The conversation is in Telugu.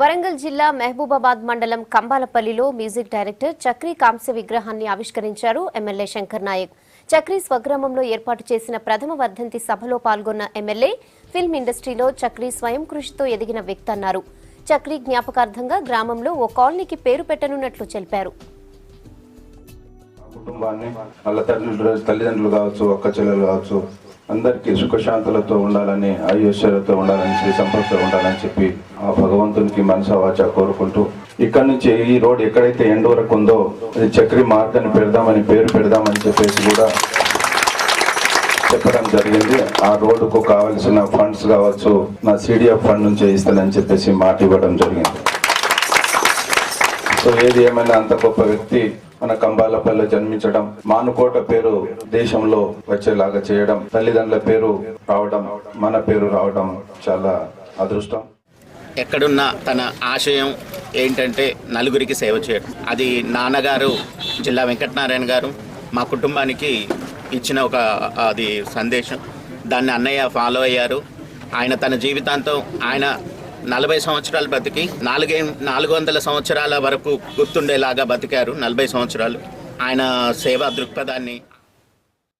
వరంగల్ జిల్లా మహబూబాబాద్ మండలం కంబాలపల్లిలో మ్యూజిక్ డైరెక్టర్ చక్రీ కాంస్య విగ్రహాన్ని ఆవిష్కరించారు ఎమ్మెల్యే శంకర్ నాయక్. చక్రీ స్వగ్రామంలో ఏర్పాటు చేసిన ప్రథమ వర్ధంతి సభలో పాల్గొన్న ఎమ్మెల్యే ఫిల్మ్ ఇండస్ట్రీలో చక్రీ స్వయం కృషితో ఎదిగిన వ్యక్తి అన్నారు. చక్రీ జ్ఞాపకార్థంగా గ్రామంలో ఓ కాలనీకి పేరు పెట్టనున్నట్లు తెలిపారు. కుటుంబాన్ని తల్లిదండ్రులు కావచ్చు, అక్క చెల్లెలు కావచ్చు, అందరికీ సుఖశాంతులతో ఉండాలని, ఆయుష్యాలతో ఉండాలని, శ్రీ సంపదతో ఉండాలని చెప్పి ఆ భగవంతునికి మనసా వాచా కోరుకుంటూ ఇక్కడ నుంచి ఈ రోడ్ ఎక్కడైతే ఎండ్ వరకు ఉందో అది చక్రీ మార్గ్ అని పేరు పెడదామని చెప్పేసి కూడా చెప్పడం జరిగింది. ఆ రోడ్డుకు కావాల్సిన ఫండ్స్ కావచ్చు నా సిడిఎఫ్ ఫండ్ నుంచే ఇస్తానని చెప్పేసి మాట ఇవ్వడం జరిగింది. సో ఏది ఏమైనా అంత గొప్ప వ్యక్తి మన కంబాలపల్లిలో జన్మించడం, మానుకోట పేరు దేశంలో వచ్చేలాగా చేయడం, తల్లిదండ్రుల పేరు రావడం, మన పేరు రావడం చాలా అదృష్టం. ఎక్కడున్నా తన ఆశయం ఏంటంటే నలుగురికి సేవ చేయడం. అది నాన్నగారు జిల్లా వెంకటనారాయణ గారు మా కుటుంబానికి ఇచ్చిన ఒక అది సందేశం. దాన్ని అన్నయ్య ఫాలో అయ్యారు. ఆయన తన జీవితాంతం ఆయన 40 సంవత్సరాలు బతికి 400 సంవత్సరాల వరకు గుర్తుండేలాగా బతికారు. 40 సంవత్సరాలు ఆయన సేవా దృక్పథాన్ని